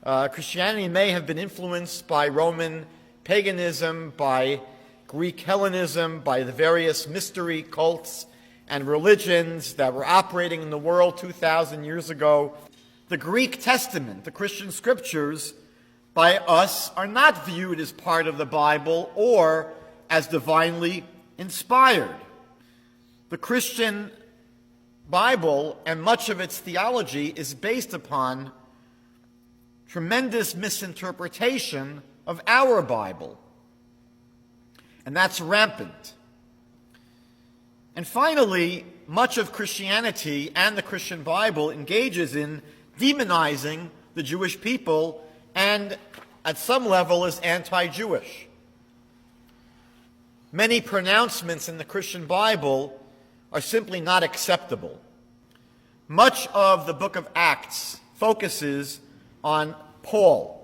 Christianity may have been influenced by Roman paganism, by Greek Hellenism, by the various mystery cults and religions that were operating in the world 2,000 years ago. The Greek Testament, the Christian scriptures, by us are not viewed as part of the Bible or as divinely inspired. The Christian Bible and much of its theology is based upon tremendous misinterpretation of our Bible. And that's rampant. And finally, much of Christianity and the Christian Bible engages in demonizing the Jewish people and at some level is anti-Jewish. Many pronouncements in the Christian Bible are simply not acceptable. Much of the book of Acts focuses on Paul,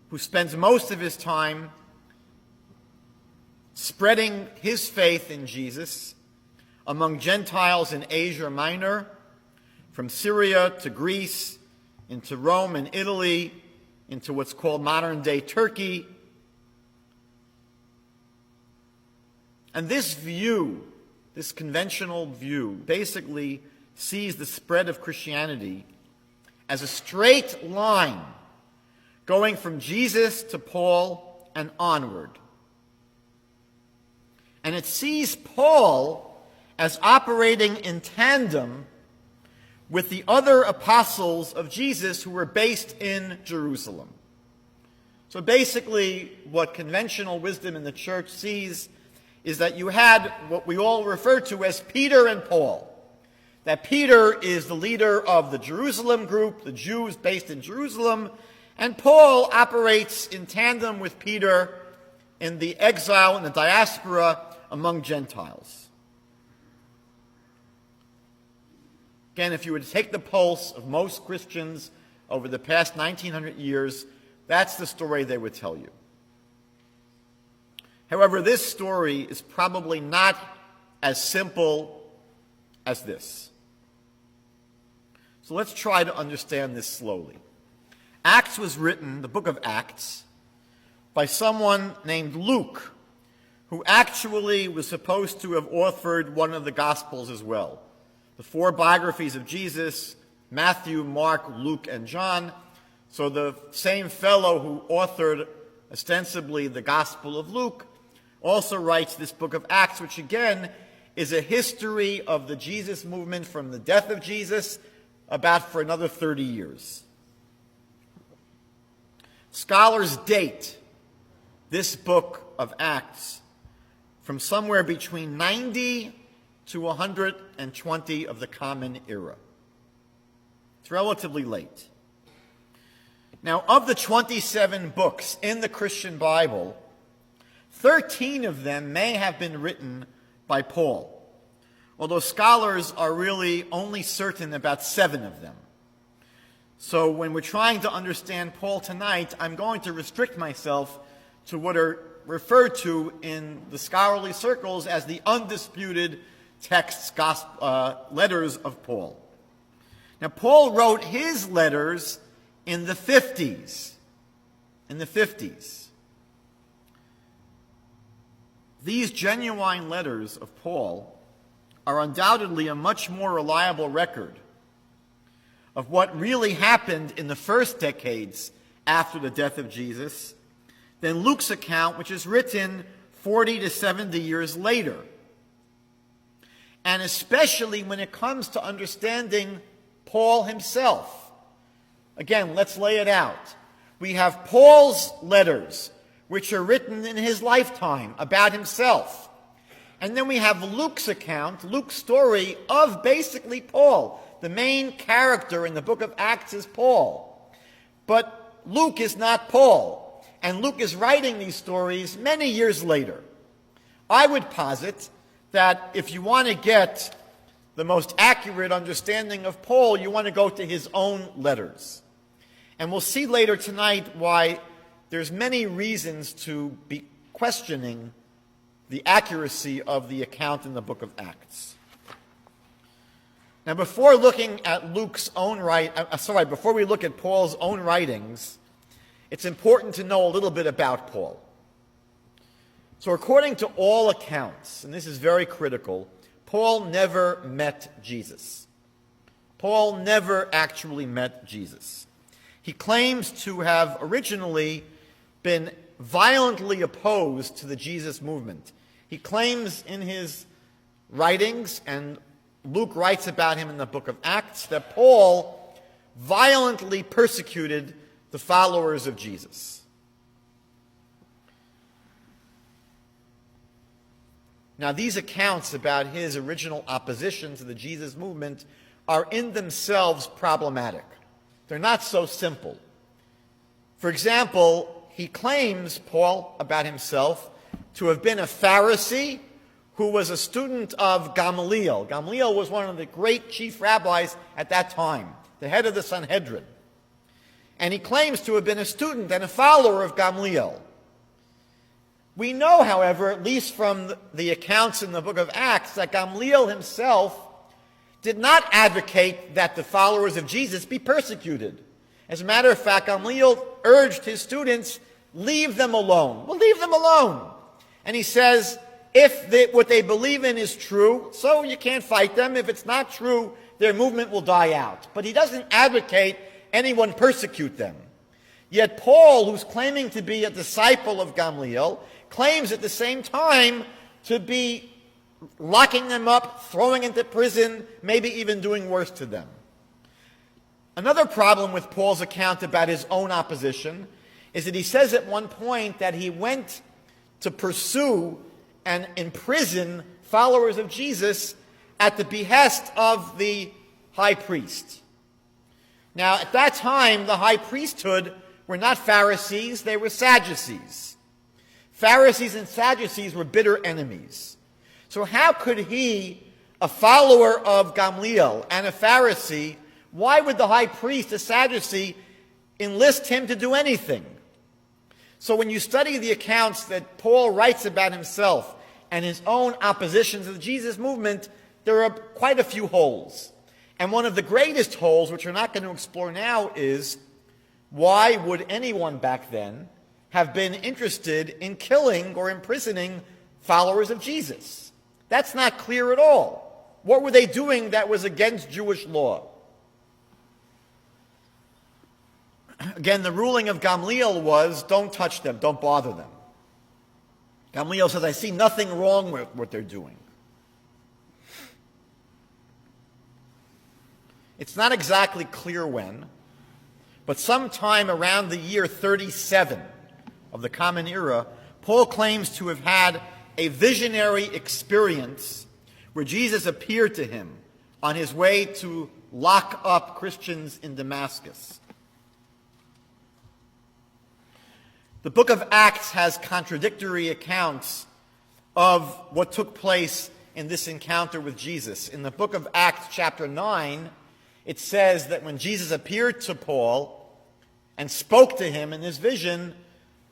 who spends most of his time spreading his faith in Jesus among Gentiles in Asia Minor, from Syria to Greece, into Rome and Italy, into what's called modern-day Turkey. And this view, this conventional view, basically sees the spread of Christianity as a straight line going from Jesus to Paul and onward. And it sees Paul as operating in tandem with the other apostles of Jesus who were based in Jerusalem. So basically, what conventional wisdom in the church sees is that you had what we all refer to as Peter and Paul. That Peter is the leader of the Jerusalem group, the Jews based in Jerusalem, and Paul operates in tandem with Peter in the exile and the diaspora among Gentiles. Again, if you were to take the pulse of most Christians over the past 1900 years, that's the story they would tell you. However, this story is probably not as simple as this. So let's try to understand this slowly. Acts was written, the book of Acts, by someone named Luke, who actually was supposed to have authored one of the Gospels as well. The four biographies of Jesus, Matthew, Mark, Luke, and John. So the same fellow who authored ostensibly the Gospel of Luke also writes this book of Acts, which again is a history of the Jesus movement from the death of Jesus about for another 30 years. Scholars date this book of Acts from somewhere between 90 to 120 of the Common Era. It's relatively late. Now, of the 27 books in the Christian Bible, 13 of them may have been written by Paul, although scholars are really only certain about 7 of them. So when we're trying to understand Paul tonight, I'm going to restrict myself to what are referred to in the scholarly circles as the undisputed texts, letters of Paul. Now, Paul wrote his letters in the 50s. These genuine letters of Paul are undoubtedly a much more reliable record of what really happened in the first decades after the death of Jesus than Luke's account, which is written 40 to 70 years later. And especially when it comes to understanding Paul himself. Again, let's lay it out. We have Paul's letters, which are written in his lifetime about himself. And then we have Luke's account, Luke's story of basically Paul. The main character in the book of Acts is Paul. But Luke is not Paul. And Luke is writing these stories many years later. I would posit that if you want to get the most accurate understanding of Paul, you want to go to his own letters. And we'll see later tonight why there's many reasons to be questioning the accuracy of the account in the book of Acts. Now, before looking at before we look at Paul's own writings, it's important to know a little bit about Paul. So according to all accounts, and this is very critical, Paul never met Jesus. Paul never actually met Jesus. He claims to have originally been violently opposed to the Jesus movement. He claims in his writings, and Luke writes about him in the book of Acts, that Paul violently persecuted the followers of Jesus. Now, these accounts about his original opposition to the Jesus movement are in themselves problematic. They're not so simple. For example, he claims, Paul, about himself, to have been a Pharisee who was a student of Gamaliel. Gamaliel was one of the great chief rabbis at that time, the head of the Sanhedrin. And he claims to have been a student and a follower of Gamaliel. We know, however, at least from the accounts in the book of Acts, that Gamaliel himself did not advocate that the followers of Jesus be persecuted. As a matter of fact, Gamaliel urged his students, leave them alone. Well, leave them alone. And he says, if what they believe in is true, so you can't fight them. If it's not true, their movement will die out. But he doesn't advocate anyone persecute them. Yet Paul, who's claiming to be a disciple of Gamaliel, claims at the same time to be locking them up, throwing into prison, maybe even doing worse to them. Another problem with Paul's account about his own opposition is that he says at one point that he went to pursue and imprison followers of Jesus at the behest of the high priest. Now, at that time, the high priesthood were not Pharisees, they were Sadducees. Pharisees and Sadducees were bitter enemies. So how could he, a follower of Gamaliel and a Pharisee, why would the high priest, a Sadducee, enlist him to do anything? So when you study the accounts that Paul writes about himself and his own opposition to the Jesus movement, there are quite a few holes. And one of the greatest holes, which we're not going to explore now, is why would anyone back then have been interested in killing or imprisoning followers of Jesus? That's not clear at all. What were they doing that was against Jewish law? Again, the ruling of Gamaliel was, don't touch them, don't bother them. Gamaliel says, I see nothing wrong with what they're doing. It's not exactly clear when, but sometime around the year 37 of the Common Era, Paul claims to have had a visionary experience where Jesus appeared to him on his way to lock up Christians in Damascus. The book of Acts has contradictory accounts of what took place in this encounter with Jesus. In the book of Acts, chapter 9, it says that when Jesus appeared to Paul and spoke to him in this vision,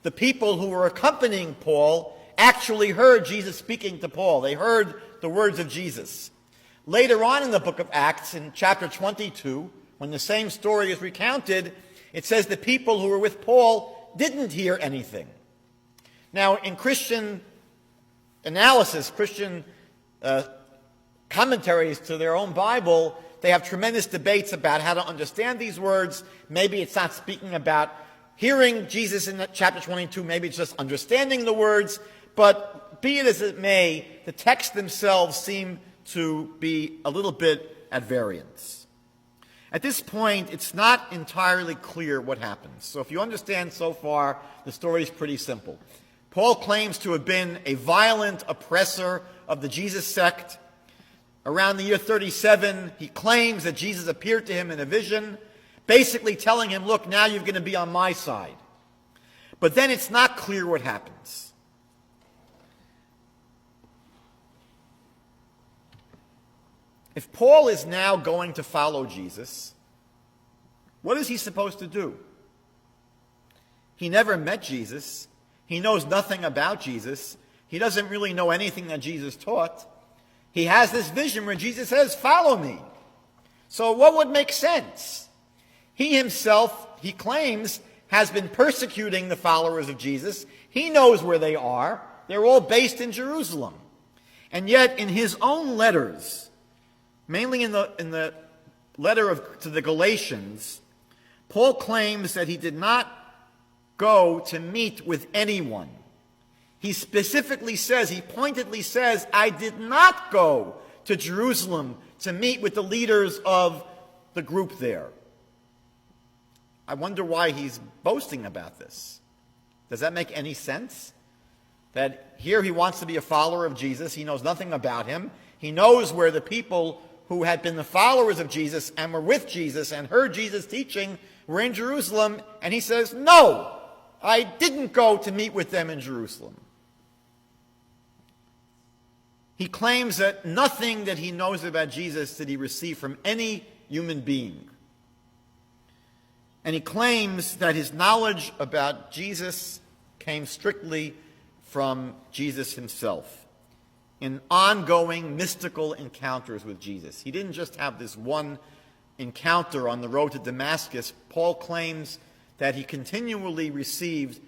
the people who were accompanying Paul actually heard Jesus speaking to Paul. They heard the words of Jesus. Later on in the book of Acts, in chapter 22, when the same story is recounted, it says the people who were with Paul didn't hear anything. Now, in Christian analysis, Christian commentaries to their own Bible, they have tremendous debates about how to understand these words. Maybe it's not speaking about hearing Jesus in chapter 22. Maybe it's just understanding the words. But be it as it may, the texts themselves seem to be a little bit at variance. At this point, it's not entirely clear what happens. So if you understand so far, the story is pretty simple. Paul claims to have been a violent oppressor of the Jesus sect. Around the year 37, he claims that Jesus appeared to him in a vision, basically telling him, look, now you're going to be on my side. But then it's not clear what happens. If Paul is now going to follow Jesus, what is he supposed to do? He never met Jesus. He knows nothing about Jesus. He doesn't really know anything that Jesus taught. He has this vision where Jesus says, follow me. So what would make sense? He himself, he claims, has been persecuting the followers of Jesus. He knows where they are. They're all based in Jerusalem. And yet, in his own letters, mainly in the letter to the Galatians, Paul claims that he did not go to meet with anyone. He specifically says, he pointedly says, I did not go to Jerusalem to meet with the leaders of the group there. I wonder why he's boasting about this. Does that make any sense? That here he wants to be a follower of Jesus. He knows nothing about him. He knows where the people who had been the followers of Jesus and were with Jesus and heard Jesus teaching were in Jerusalem. And he says, no, I didn't go to meet with them in Jerusalem. He claims that nothing that he knows about Jesus did he receive from any human being. And he claims that his knowledge about Jesus came strictly from Jesus himself in ongoing mystical encounters with Jesus. He didn't just have this one encounter on the road to Damascus. Paul claims that he continually received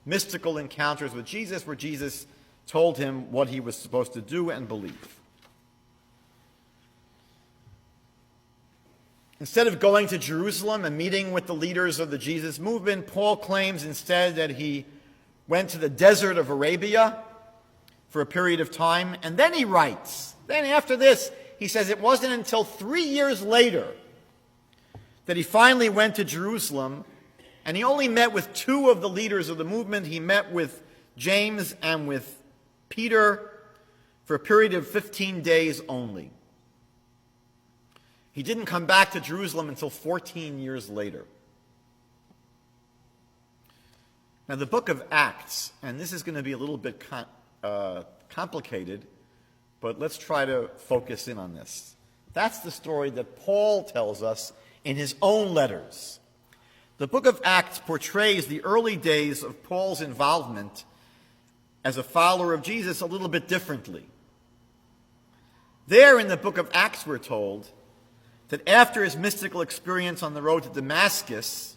mystical encounters with Jesus where Jesus told him what he was supposed to do and believe. Instead of going to Jerusalem and meeting with the leaders of the Jesus movement, Paul claims instead that he went to the desert of Arabia for a period of time, and then he writes, then after this, he says it wasn't until 3 years later that he finally went to Jerusalem, and he only met with 2 of the leaders of the movement. He met with James and with Peter for a period of 15 days only. He didn't come back to Jerusalem until 14 years later. Now, the book of Acts, and this is going to be a little bit complicated, but let's try to focus in on this. That's the story that Paul tells us in his own letters. The book of Acts portrays the early days of Paul's involvement as a follower of Jesus a little bit differently. There in the book of Acts, we're told that after his mystical experience on the road to Damascus,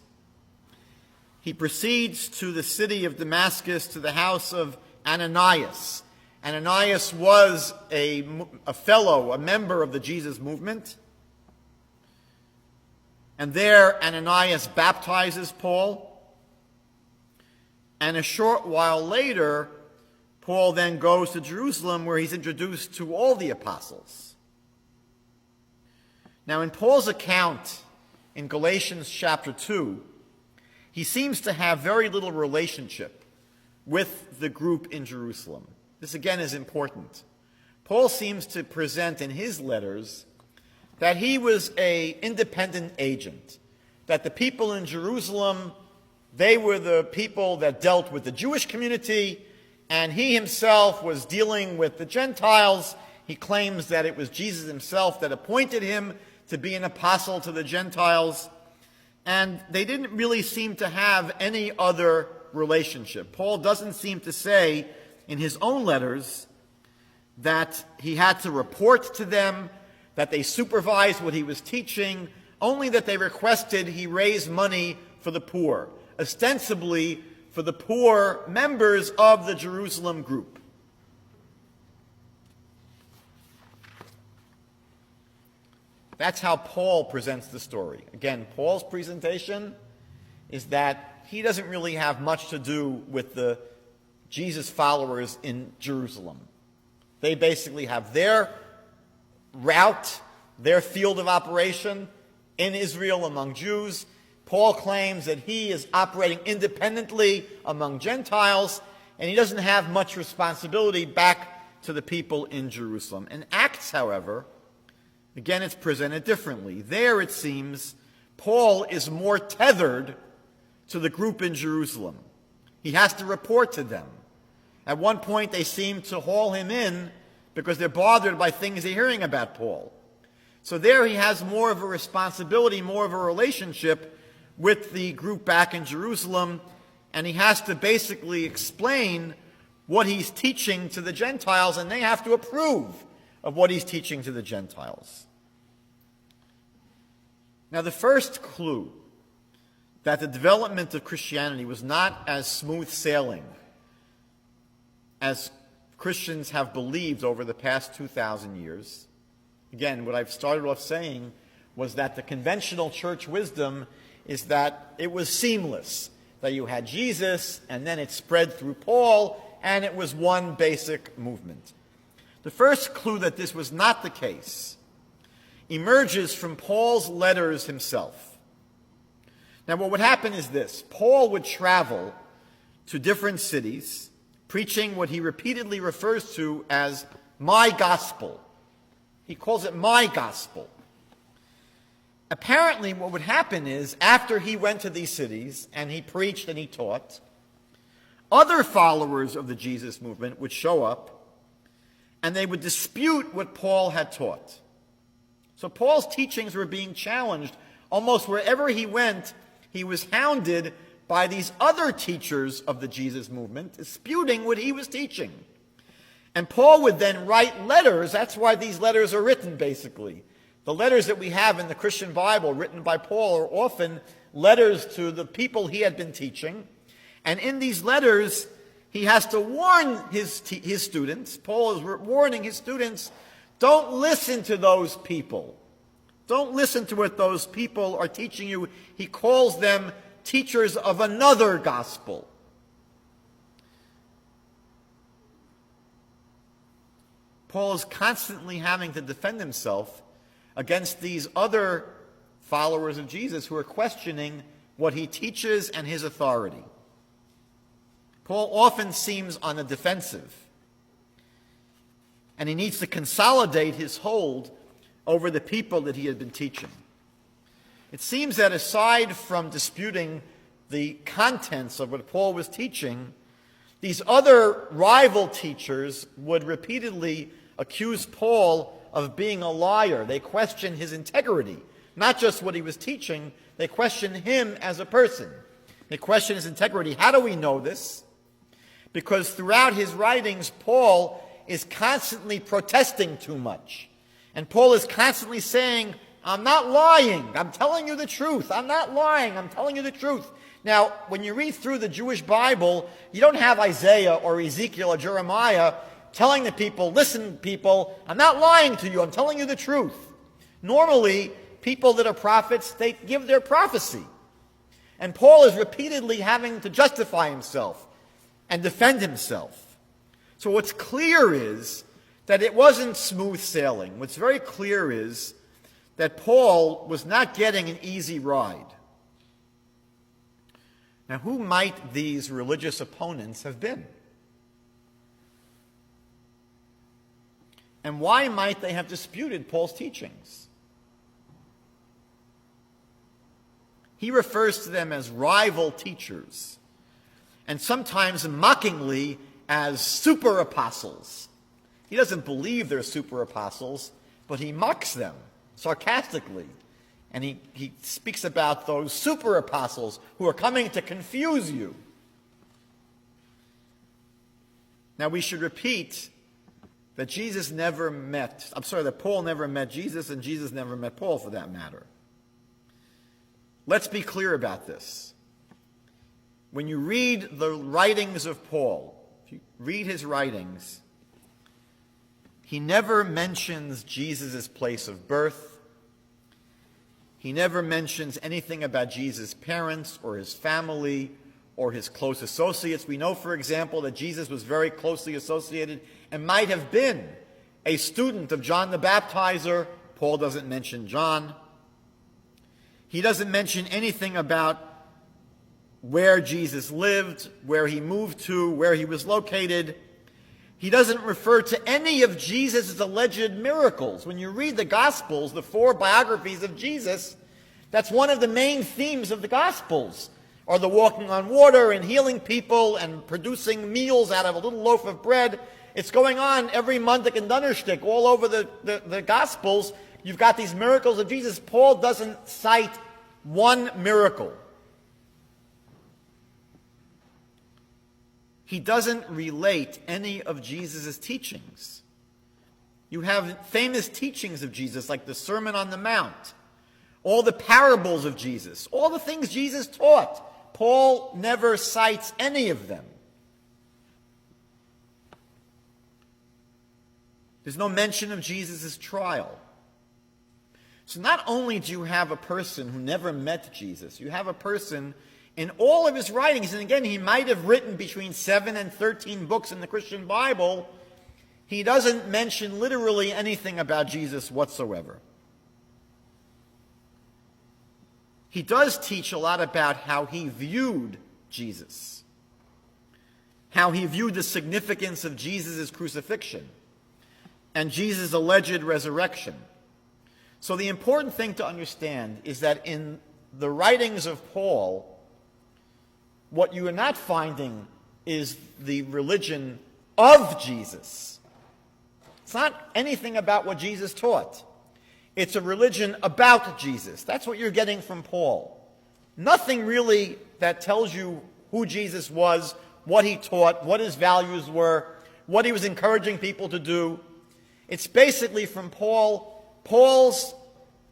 he proceeds to the city of Damascus, to the house of Ananias. Ananias was a member of the Jesus movement. And there Ananias baptizes Paul. And a short while later, Paul then goes to Jerusalem where he's introduced to all the apostles. Now, in Paul's account in Galatians chapter 2, he seems to have very little relationship with the group in Jerusalem. This again is important. Paul seems to present in his letters that he was an independent agent, that the people in Jerusalem, they were the people that dealt with the Jewish community, and he himself was dealing with the Gentiles. He claims that it was Jesus himself that appointed him to be an apostle to the Gentiles. And they didn't really seem to have any other relationship. Paul doesn't seem to say in his own letters that he had to report to them, that they supervised what he was teaching, only that they requested he raise money for the poor, ostensibly for the poor members of the Jerusalem group. That's how Paul presents the story. Again, Paul's presentation is that he doesn't really have much to do with the Jesus followers in Jerusalem. They basically have their route, their field of operation in Israel among Jews. Paul claims that he is operating independently among Gentiles, and he doesn't have much responsibility back to the people in Jerusalem. In Acts, however, again, it's presented differently. There, it seems, Paul is more tethered to the group in Jerusalem. He has to report to them. At one point, they seem to haul him in because they're bothered by things they're hearing about Paul. So there he has more of a responsibility, more of a relationship with the group back in Jerusalem, and he has to basically explain what he's teaching to the Gentiles, and they have to approve of what he's teaching to the Gentiles. Now, the first clue that the development of Christianity was not as smooth sailing as Christians have believed over the past 2,000 years. Again, what I've started off saying was that the conventional church wisdom is that it was seamless, that you had Jesus, and then it spread through Paul, and it was one basic movement. The first clue that this was not the case emerges from Paul's letters himself. Now, what would happen is this. Paul would travel to different cities, preaching what he repeatedly refers to as my gospel. He calls it my gospel. Apparently, what would happen is, after he went to these cities and he preached and he taught, other followers of the Jesus movement would show up and they would dispute what Paul had taught. So Paul's teachings were being challenged. Almost wherever he went, he was hounded by these other teachers of the Jesus movement, disputing what he was teaching. And Paul would then write letters. That's why these letters are written, basically. The letters that we have in the Christian Bible written by Paul are often letters to the people he had been teaching. And in these letters, he has to warn his students. Paul is warning his students, don't listen to those people. Don't listen to what those people are teaching you. He calls them teachers of another gospel. Paul is constantly having to defend himself against these other followers of Jesus who are questioning what he teaches and his authority. Paul often seems on the defensive, and he needs to consolidate his hold over the people that he had been teaching. It seems that aside from disputing the contents of what Paul was teaching, these other rival teachers would repeatedly accuse Paul of being a liar. They questioned his integrity, not just what he was teaching. They questioned him as a person. They questioned his integrity. How do we know this? Because throughout his writings, Paul is constantly protesting too much. And Paul is constantly saying, I'm not lying. I'm telling you the truth. I'm not lying. I'm telling you the truth. Now, when you read through the Jewish Bible, you don't have Isaiah or Ezekiel or Jeremiah telling the people, listen, people, I'm not lying to you. I'm telling you the truth. Normally, people that are prophets, they give their prophecy. And Paul is repeatedly having to justify himself and defend himself. So what's clear is that it wasn't smooth sailing. What's very clear is that Paul was not getting an easy ride. Now, who might these religious opponents have been? And why might they have disputed Paul's teachings? He refers to them as rival teachers, and sometimes mockingly as super apostles. He doesn't believe they're super apostles, but he mocks them sarcastically. And he speaks about those super apostles who are coming to confuse you. Now we should repeat that that Paul never met Jesus, and Jesus never met Paul for that matter. Let's be clear about this. When you read the writings of Paul, if you read his writings, he never mentions Jesus' place of birth. He never mentions anything about Jesus' parents or his family or his close associates. We know, for example, that Jesus was very closely associated and might have been a student of John the Baptizer. Paul doesn't mention John. He doesn't mention anything about where Jesus lived, where he moved to, where he was located. He doesn't refer to any of Jesus' alleged miracles. When you read the Gospels, the 4 biographies of Jesus, that's one of the main themes of the Gospels, are the walking on water and healing people and producing meals out of a little loaf of bread. It's going on every Monday and Donnerstag all over the Gospels. You've got these miracles of Jesus. Paul doesn't cite one miracle. He doesn't relate any of Jesus' teachings. You have famous teachings of Jesus, like the Sermon on the Mount, all the parables of Jesus, all the things Jesus taught. Paul never cites any of them. There's no mention of Jesus' trial. So not only do you have a person who never met Jesus, you have a person in all of his writings, and again, he might have written between 7 and 13 books in the Christian Bible, he doesn't mention literally anything about Jesus whatsoever. He does teach a lot about how he viewed Jesus, how he viewed the significance of Jesus' crucifixion and Jesus' alleged resurrection. So the important thing to understand is that in the writings of Paul, what you are not finding is the religion of Jesus. It's not anything about what Jesus taught. It's a religion about Jesus. That's what you're getting from Paul. Nothing really that tells you who Jesus was, what he taught, what his values were, what he was encouraging people to do. It's basically from Paul's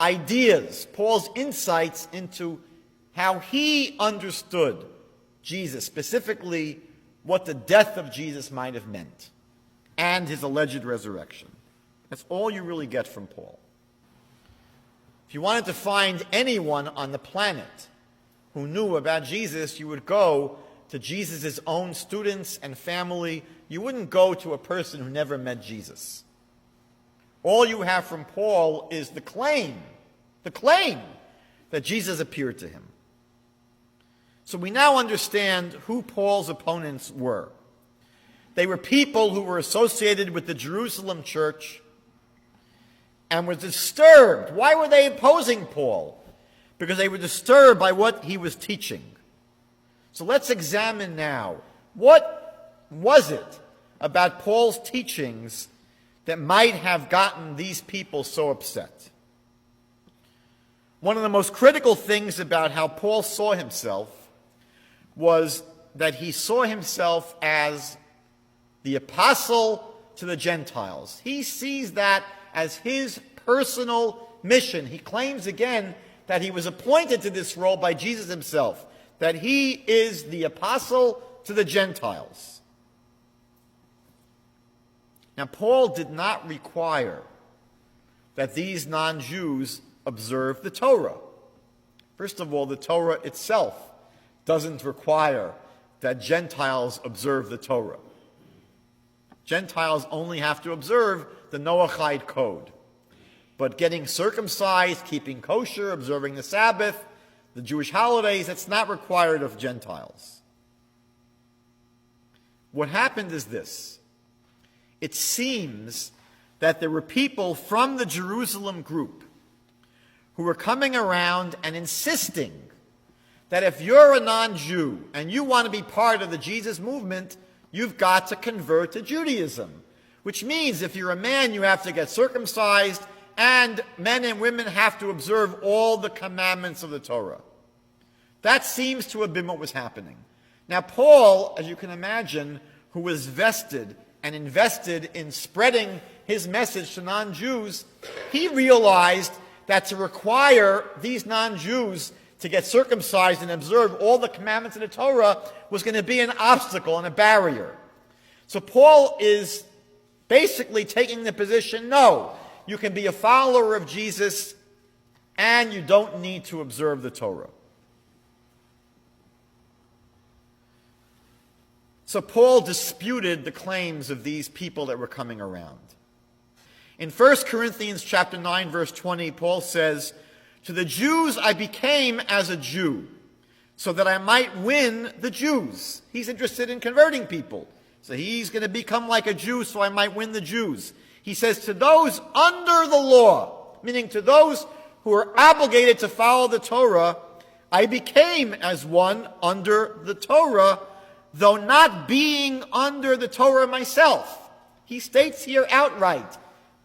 ideas, Paul's insights into how he understood Jesus, specifically what the death of Jesus might have meant, and his alleged resurrection. That's all you really get from Paul. If you wanted to find anyone on the planet who knew about Jesus, you would go to Jesus' own students and family. You wouldn't go to a person who never met Jesus. All you have from Paul is the claim that Jesus appeared to him. So we now understand who Paul's opponents were. They were people who were associated with the Jerusalem church and were disturbed. Why were they opposing Paul? Because they were disturbed by what he was teaching. So let's examine now, what was it about Paul's teachings that might have gotten these people so upset? One of the most critical things about how Paul saw himself was that he saw himself as the apostle to the Gentiles. He sees that as his personal mission. He claims again that he was appointed to this role by Jesus himself, that he is the apostle to the Gentiles. Now, Paul did not require that these non-Jews observe the Torah. First of all, the Torah itself doesn't require that Gentiles observe the Torah. Gentiles only have to observe the Noahide code. But getting circumcised, keeping kosher, observing the Sabbath, the Jewish holidays, that's not required of Gentiles. What happened is this. It seems that there were people from the Jerusalem group who were coming around and insisting that if you're a non-Jew and you want to be part of the Jesus movement, you've got to convert to Judaism. Which means if you're a man, you have to get circumcised, and men and women have to observe all the commandments of the Torah. That seems to have been what was happening. Now, Paul, as you can imagine, who was vested and invested in spreading his message to non-Jews, he realized that to require these non-Jews to get circumcised and observe all the commandments of the Torah was going to be an obstacle and a barrier. So Paul is basically taking the position, no, you can be a follower of Jesus and you don't need to observe the Torah. So Paul disputed the claims of these people that were coming around. In 1 Corinthians chapter 9, verse 20, Paul says, "To the Jews I became as a Jew, so that I might win the Jews." He's interested in converting people. So he's going to become like a Jew so I might win the Jews. He says, "To those under the law," meaning to those who are obligated to follow the Torah, "I became as one under the Torah, though not being under the Torah myself." He states here outright,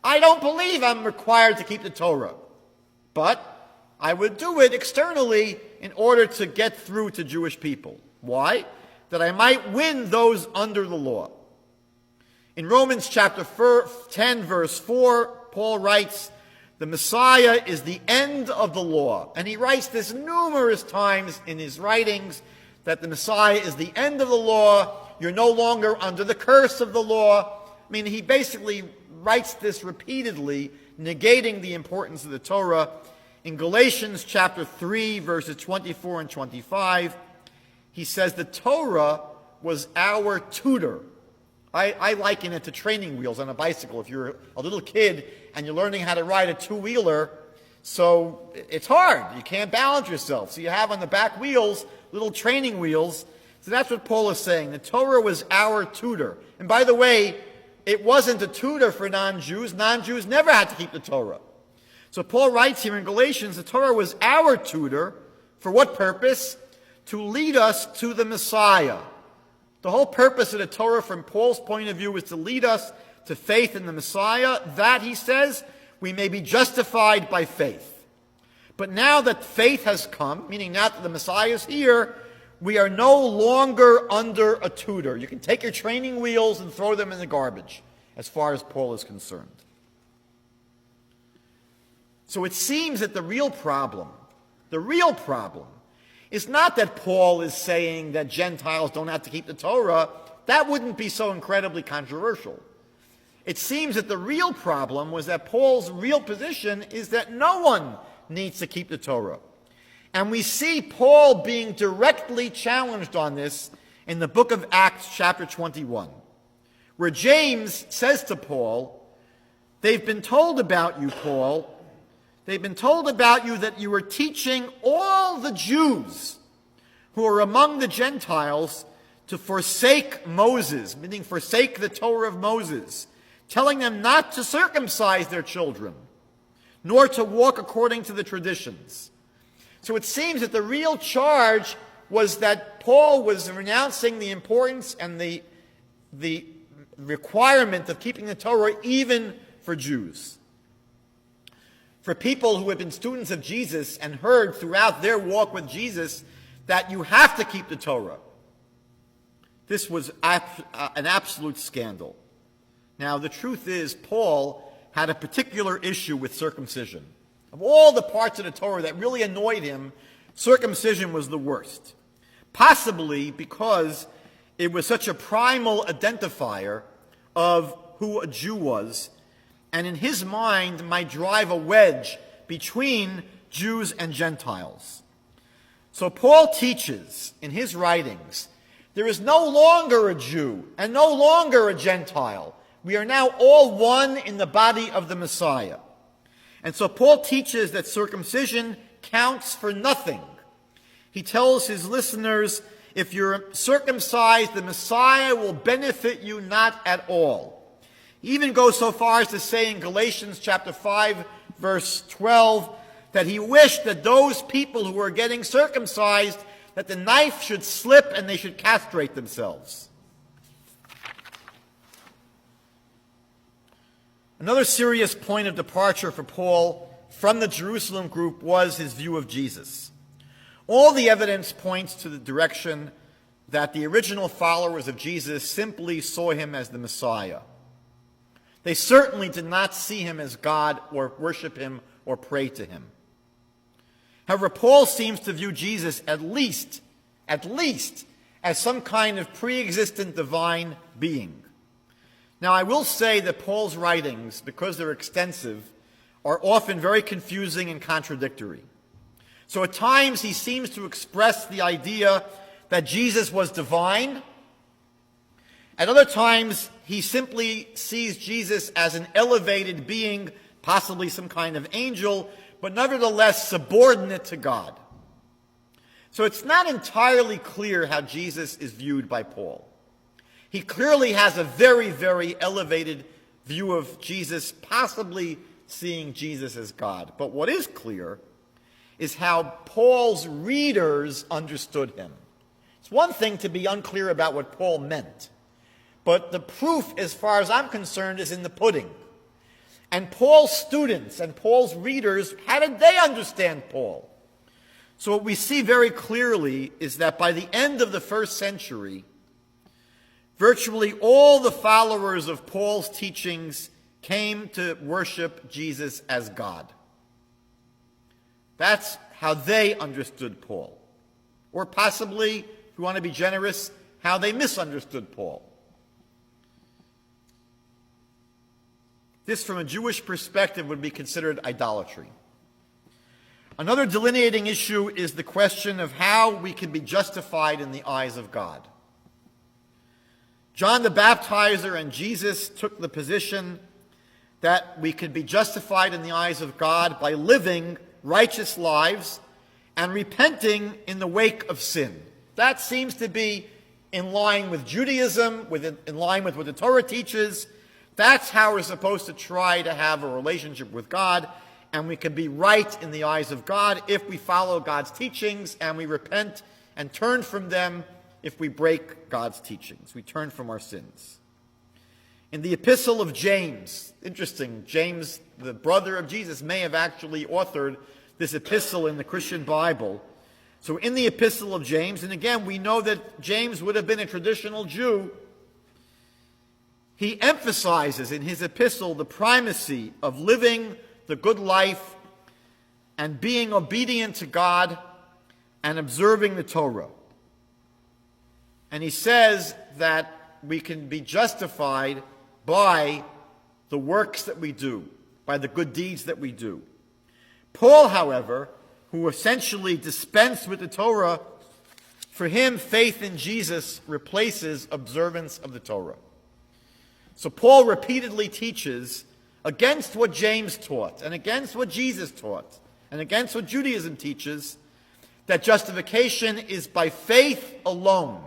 I don't believe I'm required to keep the Torah, but I would do it externally in order to get through to Jewish people. Why? That I might win those under the law. In Romans chapter 10, verse 4, Paul writes, The Messiah is the end of the law. And he writes this numerous times in his writings, that the Messiah is the end of the law. You're no longer under the curse of the law. I mean, he basically writes this repeatedly, negating the importance of the Torah. In Galatians chapter 3, verses 24 and 25, he says the Torah was our tutor. I liken it to training wheels on a bicycle. If you're a little kid and you're learning how to ride a two-wheeler, so it's hard. You can't balance yourself. So you have on the back wheels little training wheels. So that's what Paul is saying. The Torah was our tutor. And by the way, it wasn't a tutor for non-Jews. Non-Jews never had to keep the Torah. So Paul writes here in Galatians, the Torah was our tutor. For what purpose? To lead us to the Messiah. The whole purpose of the Torah from Paul's point of view is to lead us to faith in the Messiah, that, he says, we may be justified by faith. But now that faith has come, meaning now that the Messiah is here, we are no longer under a tutor. You can take your training wheels and throw them in the garbage, as far as Paul is concerned. So it seems that the real problem is not that Paul is saying that Gentiles don't have to keep the Torah. That wouldn't be so incredibly controversial. It seems that the real problem was that Paul's real position is that no one needs to keep the Torah. And we see Paul being directly challenged on this in the book of Acts chapter 21, where James says to Paul, they've been told about you, Paul, they've been told about you that you were teaching all the Jews who are among the Gentiles to forsake Moses, meaning forsake the Torah of Moses, telling them not to circumcise their children, nor to walk according to the traditions. So it seems that the real charge was that Paul was renouncing the importance and the requirement of keeping the Torah even for Jews. For people who had been students of Jesus and heard throughout their walk with Jesus that you have to keep the Torah, this was an absolute scandal. Now, the truth is, Paul had a particular issue with circumcision. Of all the parts of the Torah that really annoyed him, circumcision was the worst. Possibly because it was such a primal identifier of who a Jew was, and in his mind might drive a wedge between Jews and Gentiles. So Paul teaches in his writings, there is no longer a Jew and no longer a Gentile. We are now all one in the body of the Messiah. And so Paul teaches that circumcision counts for nothing. He tells his listeners, if you're circumcised, the Messiah will benefit you not at all. He even goes so far as to say in Galatians chapter 5, verse 12, that he wished that those people who were getting circumcised, that the knife should slip and they should castrate themselves. Another serious point of departure for Paul from the Jerusalem group was his view of Jesus. All the evidence points to the direction that the original followers of Jesus simply saw him as the Messiah. They certainly did not see him as God or worship him or pray to him. However, Paul seems to view Jesus at least as some kind of pre-existent divine being. Now, I will say that Paul's writings, because they're extensive, are often very confusing and contradictory. So at times he seems to express the idea that Jesus was divine. At other times, he simply sees Jesus as an elevated being, possibly some kind of angel, but nevertheless subordinate to God. So it's not entirely clear how Jesus is viewed by Paul. He clearly has a very, very elevated view of Jesus, possibly seeing Jesus as God. But what is clear is how Paul's readers understood him. It's one thing to be unclear about what Paul meant, but the proof, as far as I'm concerned, is in the pudding. And Paul's students and Paul's readers, how did they understand Paul? So what we see very clearly is that by the end of the first century, virtually all the followers of Paul's teachings came to worship Jesus as God. That's how they understood Paul. Or possibly, if you want to be generous, how they misunderstood Paul. This, from a Jewish perspective, would be considered idolatry. Another delineating issue is the question of how we can be justified in the eyes of God. John the Baptizer and Jesus took the position that we could be justified in the eyes of God by living righteous lives and repenting in the wake of sin. That seems to be in line with Judaism, in line with what the Torah teaches. That's how we're supposed to try to have a relationship with God, and we can be right in the eyes of God if we follow God's teachings and we repent and turn from them if we break God's teachings. We turn from our sins. In the Epistle of James, interesting, James, the brother of Jesus, may have actually authored this epistle in the Christian Bible. So in the Epistle of James, and again, we know that James would have been a traditional Jew, he emphasizes in his epistle the primacy of living the good life and being obedient to God and observing the Torah. And he says that we can be justified by the works that we do, by the good deeds that we do. Paul, however, who essentially dispensed with the Torah, for him, faith in Jesus replaces observance of the Torah. So Paul repeatedly teaches against what James taught and against what Jesus taught and against what Judaism teaches, that justification is by faith alone,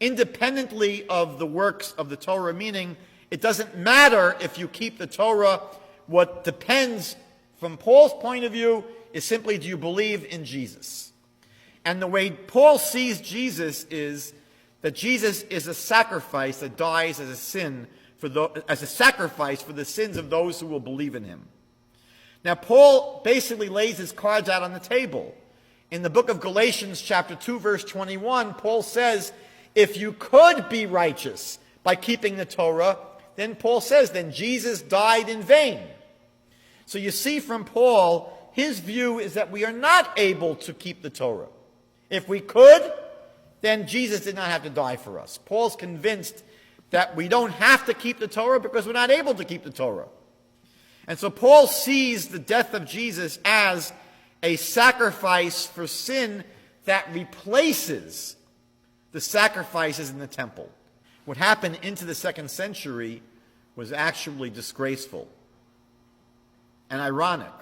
independently of the works of the Torah, meaning it doesn't matter if you keep the Torah. What depends, from Paul's point of view, is simply, do you believe in Jesus? And the way Paul sees Jesus is that Jesus is a sacrifice that dies as a sacrifice for the sins of those who will believe in him. Now, Paul basically lays his cards out on the table. In the book of Galatians, chapter 2, verse 21, Paul says, if you could be righteous by keeping the Torah, then Paul says, then Jesus died in vain. So you see from Paul, his view is that we are not able to keep the Torah. If we could, then Jesus did not have to die for us. Paul's convinced that we don't have to keep the Torah because we're not able to keep the Torah. And so Paul sees the death of Jesus as a sacrifice for sin that replaces the sacrifices in the temple. What happened into the 2nd century was actually disgraceful and ironic.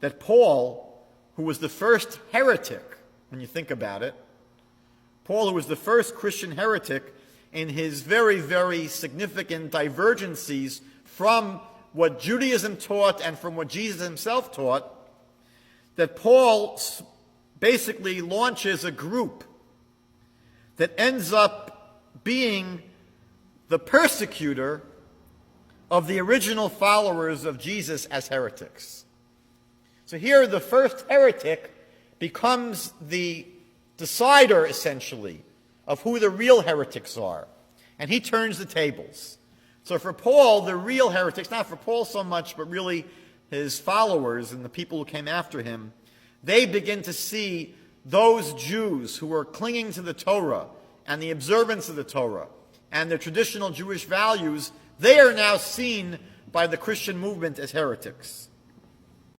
That Paul, who was the first heretic, when you think about it, Paul, who was the first Christian heretic, in his very, very significant divergencies from what Judaism taught and from what Jesus himself taught, that Paul basically launches a group that ends up being the persecutor of the original followers of Jesus as heretics. So here the first heretic becomes the decider, essentially, of who the real heretics are. And he turns the tables. So for Paul, the real heretics, not for Paul so much, but really his followers and the people who came after him, they begin to see those Jews who were clinging to the Torah and the observance of the Torah and their traditional Jewish values, they are now seen by the Christian movement as heretics.